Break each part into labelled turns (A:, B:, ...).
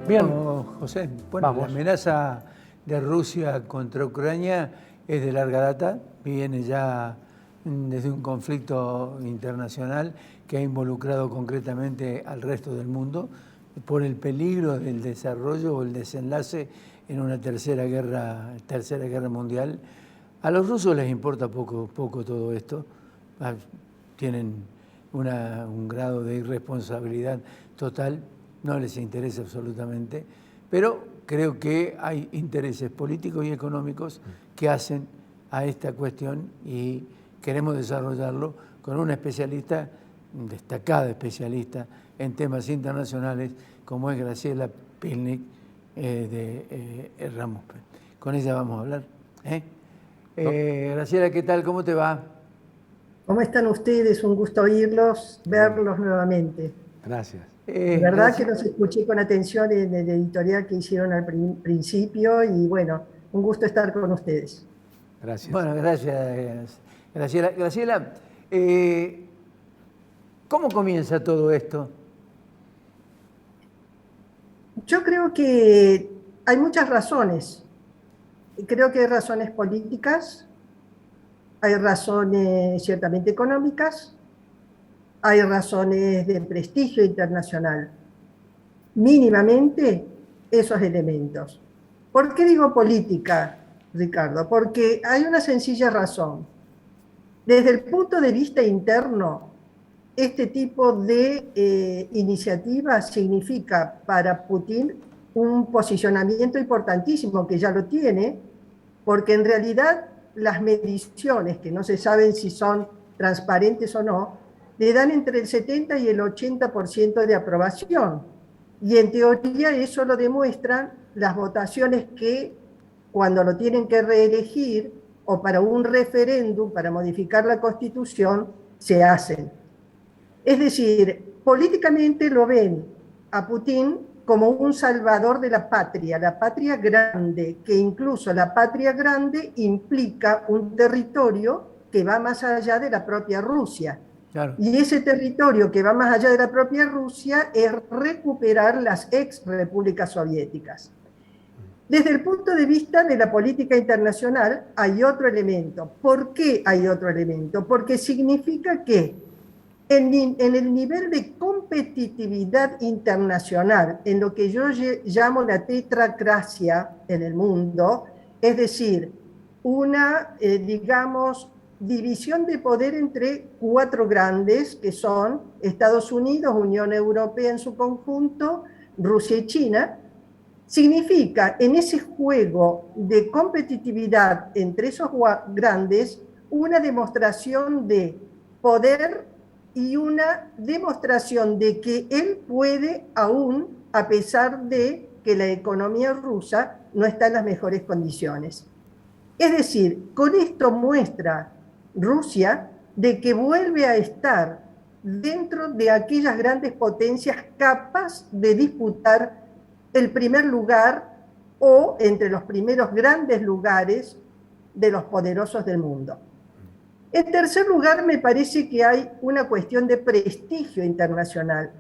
A: Bien,
B: Bueno, José, bueno, la
A: vamos.
B: amenaza de Rusia contra Ucrania es de larga data, viene ya desde un conflicto internacional que ha involucrado concretamente al resto del mundo por el peligro del desarrollo o el desenlace en una tercera guerra mundial. A los rusos les importa poco todo esto, tienen un grado de irresponsabilidad total, no les interesa absolutamente, pero creo que hay intereses políticos y económicos que hacen a esta cuestión y queremos desarrollarlo con una especialista, destacada especialista en temas internacionales, como es Graciela Pilnik de Ramos. Con ella vamos a hablar. Graciela, ¿qué tal? ¿Cómo te va?
C: ¿Cómo están ustedes? Un gusto oírlos, verlos nuevamente.
A: Gracias.
C: De verdad que
B: Graciela.
C: los escuché con atención en el editorial que hicieron al principio y bueno, un gusto estar con ustedes.
A: Gracias.
B: Bueno, gracias, Graciela. Graciela, ¿cómo comienza todo esto?
C: Yo creo que hay muchas razones. Creo que hay razones políticas, hay razones ciertamente económicas, hay razones de prestigio internacional. Mínimamente esos elementos. ¿Por qué digo política, Ricardo? Porque hay una sencilla razón. Desde el punto de vista interno, este tipo de iniciativa significa para Putin un posicionamiento importantísimo, que ya lo tiene, porque en realidad las mediciones, que no se saben si son transparentes o no, le dan entre el 70 y el 80% de aprobación. Y en teoría eso lo demuestran las votaciones que, cuando lo tienen que reelegir o para un referéndum, para modificar la Constitución, se hacen. Es decir, políticamente lo ven a Putin como un salvador de la patria grande, que incluso la patria grande implica un territorio que va más allá de la propia Rusia.
B: Claro.
C: Y ese territorio que va más allá de la propia Rusia es recuperar las ex repúblicas soviéticas. Desde el punto de vista de la política internacional hay otro elemento. ¿Por qué hay otro elemento? Porque significa que en el nivel de competitividad internacional, en lo que yo llamo la tetracracia en el mundo, es decir, una, digamos, división de poder entre cuatro grandes, que son Estados Unidos, Unión Europea en su conjunto, Rusia y China, significa en ese juego de competitividad entre esos grandes una demostración de poder y una demostración de que él puede aún, a pesar de que la economía rusa no está en las mejores condiciones. Es decir, con esto muestra Rusia de que vuelve a estar dentro de aquellas grandes potencias capaz de disputar el primer lugar o entre los primeros grandes lugares de los poderosos del mundo. En tercer lugar, me parece que hay una cuestión de prestigio internacional,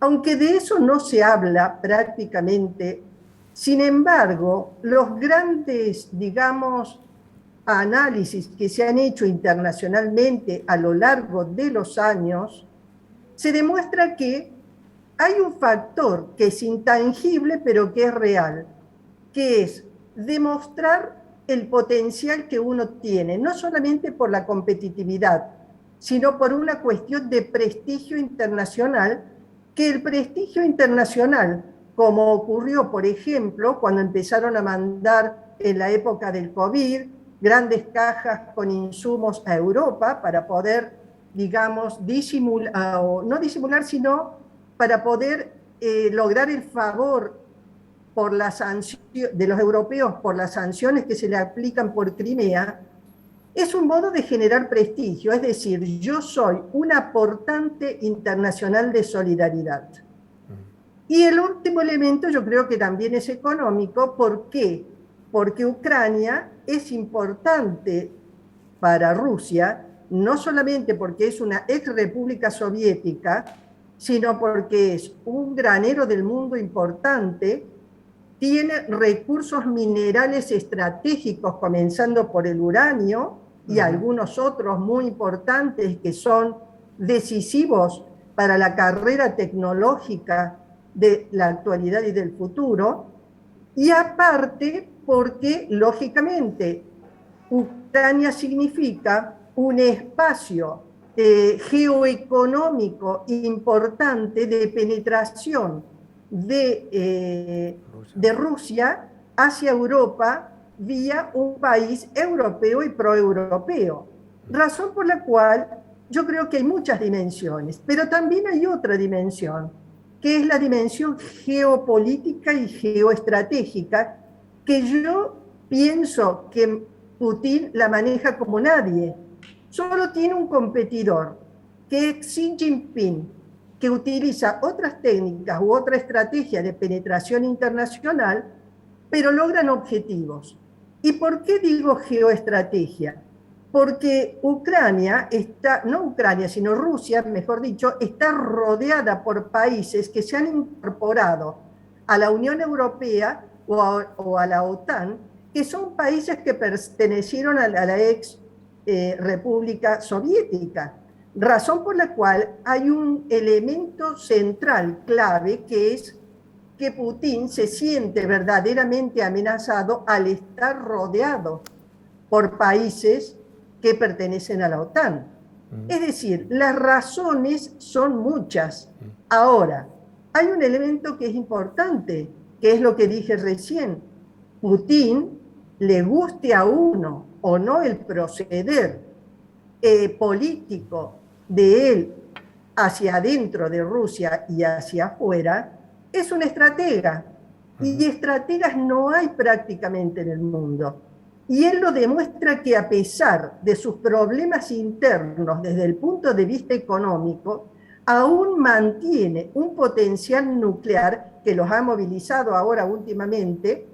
C: aunque de eso no se habla prácticamente. Sin embargo, los grandes, digamos, análisis que se han hecho internacionalmente a lo largo de los años, se demuestra que hay un factor que es intangible pero que es real, que es demostrar el potencial que uno tiene, no solamente por la competitividad, sino por una cuestión de prestigio internacional, que el prestigio internacional, como ocurrió, por ejemplo, cuando empezaron a mandar en la época del COVID grandes cajas con insumos a Europa para poder, digamos, disimular, o no disimular, sino para poder lograr el favor por la de los europeos por las sanciones que se le aplican por Crimea, es un modo de generar prestigio, es decir, yo soy un aportante internacional de solidaridad. Y el último elemento yo creo que también es económico. ¿Por qué? Porque Ucrania es importante para Rusia, no solamente porque es una ex república soviética, sino porque es un granero del mundo importante, tiene recursos minerales estratégicos, comenzando por el uranio y algunos otros muy importantes que son decisivos para la carrera tecnológica de la actualidad y del futuro, y aparte porque, lógicamente, Ucrania significa un espacio geoeconómico importante de penetración de Rusia hacia Europa vía un país europeo y proeuropeo. Razón por la cual yo creo que hay muchas dimensiones, pero también hay otra dimensión, que es la dimensión geopolítica y geoestratégica, que yo pienso que Putin la maneja como nadie. Solo tiene un competidor, que es Xi Jinping, que utiliza otras técnicas u otra estrategia de penetración internacional, pero logran objetivos. ¿Y por qué digo geoestrategia? Porque Ucrania está, no Ucrania, sino Rusia, mejor dicho, está rodeada por países que se han incorporado a la Unión Europea o a la OTAN, que son países que pertenecieron a la ex República Soviética. Razón por la cual hay un elemento central, clave, que es que Putin se siente verdaderamente amenazado al estar rodeado por países que pertenecen a la OTAN. Es decir, las razones son muchas. Ahora, hay un elemento que es importante, que es lo que dije recién. Putin, le guste a uno o no el proceder político de él hacia adentro de Rusia y hacia afuera, es un estratega. Y estrategas no hay prácticamente en el mundo. Y él lo demuestra que a pesar de sus problemas internos desde el punto de vista económico, aún mantiene un potencial nuclear que los ha movilizado ahora últimamente,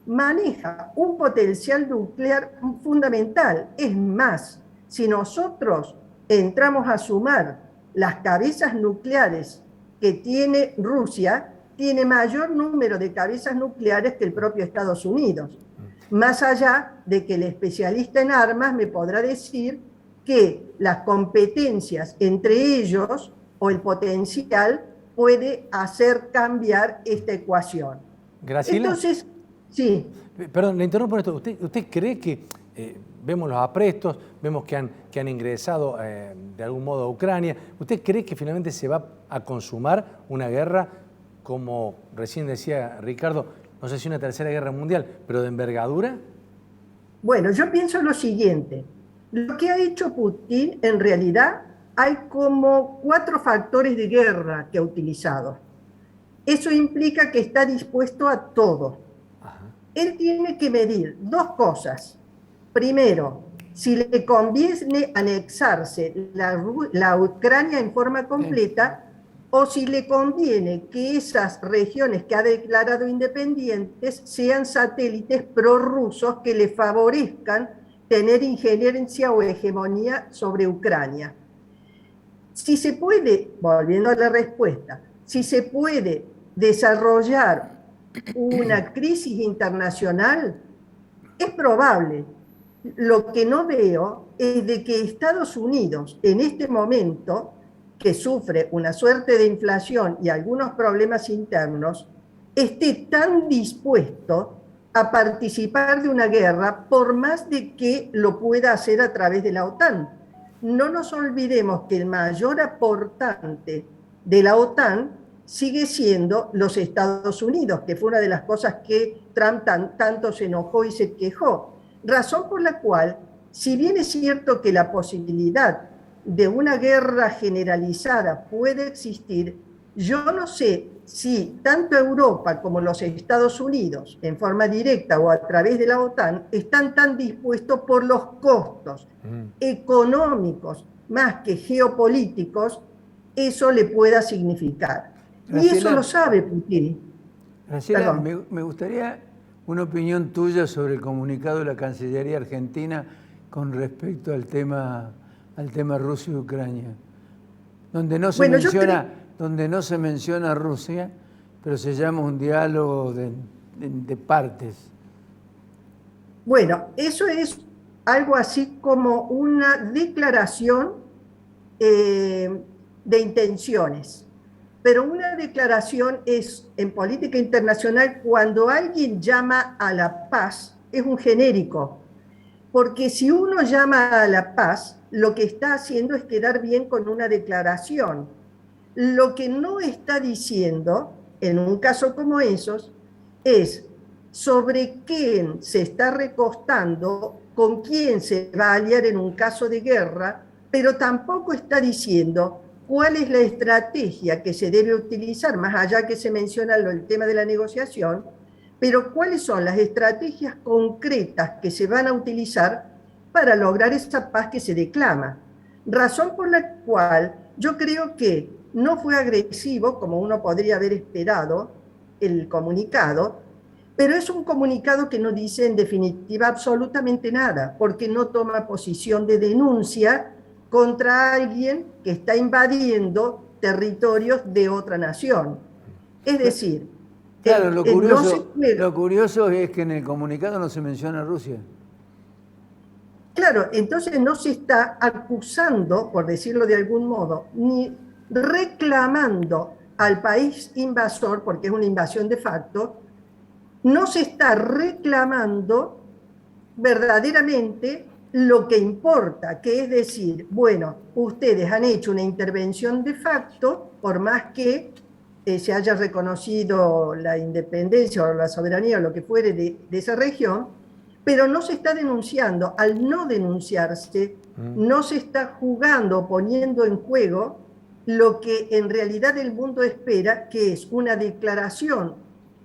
C: maneja un potencial nuclear fundamental. Es más, si nosotros entramos a sumar las cabezas nucleares que tiene Rusia, tiene mayor número de cabezas nucleares que el propio Estados Unidos. Más allá de que el especialista en armas me podrá decir que las competencias entre ellos o el potencial puede hacer cambiar esta ecuación.
A: Graciela.
C: Entonces, sí.
A: Perdón, le interrumpo en esto. ¿Usted cree que vemos los aprestos, vemos que han ingresado de algún modo a Ucrania? ¿Usted cree que finalmente se va a consumar una guerra, como recién decía Ricardo, no sé si una tercera guerra mundial, pero de envergadura?
C: Bueno, yo pienso lo siguiente. Lo que ha hecho Putin, en realidad, hay como 4 factores de guerra que ha utilizado. Eso implica que está dispuesto a todo. Ajá. Él tiene que medir 2 cosas. Primero, si le conviene anexarse la Ucrania en forma completa, o si le conviene que esas regiones que ha declarado independientes sean satélites prorrusos que le favorezcan tener injerencia o hegemonía sobre Ucrania. Si se puede, volviendo a la respuesta, si se puede desarrollar una crisis internacional, es probable. Lo que no veo es de que Estados Unidos, en este momento, que sufre una suerte de inflación y algunos problemas internos, esté tan dispuesto a participar de una guerra, por más de que lo pueda hacer a través de la OTAN. No nos olvidemos que el mayor aportante de la OTAN sigue siendo los Estados Unidos, que fue una de las cosas que Trump tanto se enojó y se quejó. Razón por la cual, si bien es cierto que la posibilidad de una guerra generalizada puede existir, yo no sé si tanto Europa como los Estados Unidos, en forma directa o a través de la OTAN, están tan dispuestos por los costos económicos más que geopolíticos, eso le pueda significar. Graciela, y eso lo sabe Putin.
B: Graciela, me gustaría una opinión tuya sobre el comunicado de la Cancillería Argentina con respecto al tema Rusia y Ucrania, donde no se menciona donde no se menciona a Rusia, pero se llama un diálogo de partes.
C: Bueno, eso es algo así como una declaración de intenciones. Pero una declaración es, en política internacional, cuando alguien llama a la paz, es un genérico. Porque si uno llama a la paz, lo que está haciendo es quedar bien con una declaración. Lo que no está diciendo, en un caso como esos, es sobre quién se está recostando, con quién se va a aliar en un caso de guerra, pero tampoco está diciendo cuál es la estrategia que se debe utilizar, más allá que se menciona el tema de la negociación, pero cuáles son las estrategias concretas que se van a utilizar para lograr esa paz que se declama. Razón por la cual yo creo que no fue agresivo, como uno podría haber esperado, el comunicado, pero es un comunicado que no dice en definitiva absolutamente nada, porque no toma posición de denuncia contra alguien que está invadiendo territorios de otra nación. Es decir,
B: claro, lo curioso es que en el comunicado no se menciona a Rusia.
C: Claro, entonces no se está acusando, por decirlo de algún modo, ni reclamando al país invasor, porque es una invasión de facto, no se está reclamando verdaderamente lo que importa, que es decir, bueno, ustedes han hecho una intervención de facto, por más que se haya reconocido la independencia o la soberanía o lo que fuere de esa región, pero no se está denunciando. Al no denunciarse, no se está jugando, poniendo en juego lo que en realidad el mundo espera, que es una declaración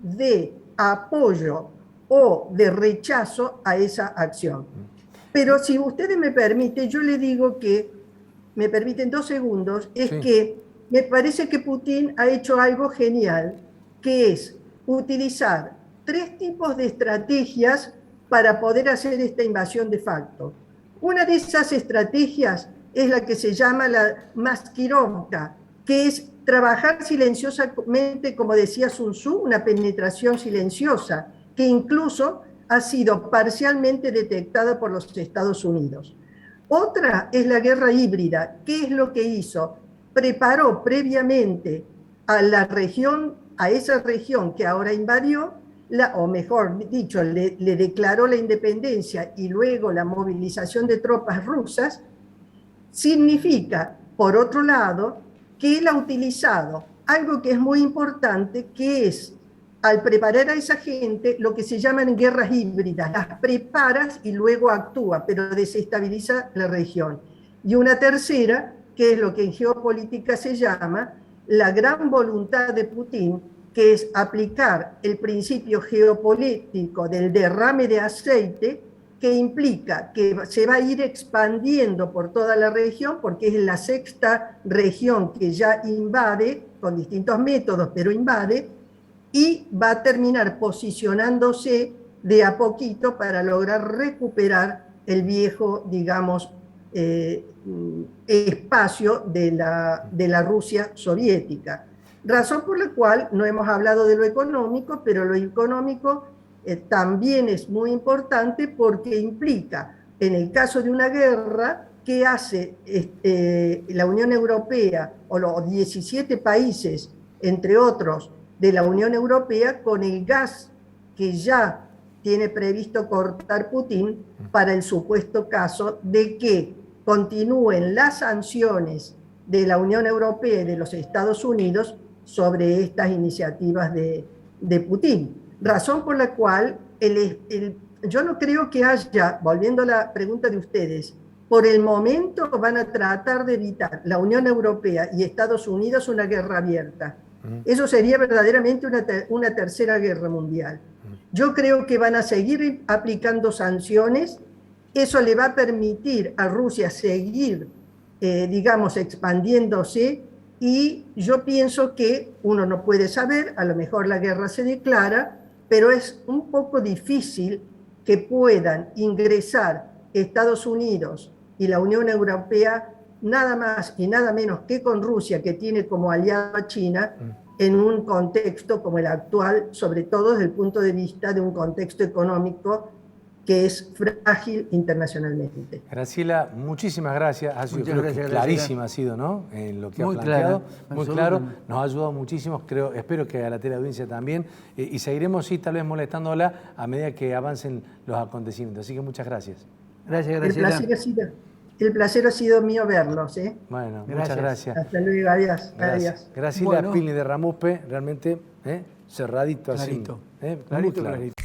C: de apoyo o de rechazo a esa acción. Pero si ustedes me permiten, yo le digo que, me permiten 2 segundos, es sí. Que me parece que Putin ha hecho algo genial, que es utilizar 3 tipos de estrategias para poder hacer esta invasión de facto. Una de esas estrategias es la que se llama la maskirovka, que es trabajar silenciosamente, como decía Sun Tzu, una penetración silenciosa, que incluso ha sido parcialmente detectada por los Estados Unidos. Otra es la guerra híbrida. ¿Qué es lo que hizo? Preparó previamente a la región, a esa región que ahora invadió, o mejor dicho, le declaró la independencia y luego la movilización de tropas rusas. Significa, por otro lado, que él ha utilizado algo que es muy importante, que es, al preparar a esa gente, lo que se llaman guerras híbridas. Las preparas y luego actúa, pero desestabiliza la región. Y una tercera, que es lo que en geopolítica se llama la gran voluntad de Putin, que es aplicar el principio geopolítico del derrame de aceite, que implica que se va a ir expandiendo por toda la región, porque es la 6ª región que ya invade, con distintos métodos, pero invade, y va a terminar posicionándose de a poquito para lograr recuperar el viejo, digamos, espacio de la Rusia soviética. Razón por la cual no hemos hablado de lo económico, pero lo económico también es muy importante porque implica, en el caso de una guerra, ¿qué hace la Unión Europea o los 17 países, entre otros, de la Unión Europea con el gas que ya tiene previsto cortar Putin para el supuesto caso de que continúen las sanciones de la Unión Europea y de los Estados Unidos sobre estas iniciativas de Putin? Razón por la cual yo no creo que haya, volviendo a la pregunta de ustedes, por el momento van a tratar de evitar la Unión Europea y Estados Unidos una guerra abierta. Eso sería verdaderamente una tercera guerra mundial. Yo creo que van a seguir aplicando sanciones. Eso le va a permitir a Rusia seguir, digamos, expandiéndose, y yo pienso que uno no puede saber, a lo mejor la guerra se declara, pero es un poco difícil que puedan ingresar Estados Unidos y la Unión Europea nada más y nada menos que con Rusia, que tiene como aliado a China, en un contexto como el actual, sobre todo desde el punto de vista de un contexto económico que es frágil internacionalmente.
A: Graciela, muchísimas gracias. Ha sido, clarísima ha sido, ¿no? En lo que ha planteado. Muy claro. Nos ha ayudado muchísimo. Espero que a la teleaudiencia también. Y seguiremos, sí, tal vez molestándola a medida que avancen los acontecimientos. Así que muchas gracias.
B: Gracias, Graciela.
C: El placer ha sido mío verlos.
A: Bueno, muchas gracias.
C: Hasta luego, adiós. Gracias.
A: Graciela Pilni de Ramuspe, realmente cerradito así.
B: Clarito, clarito.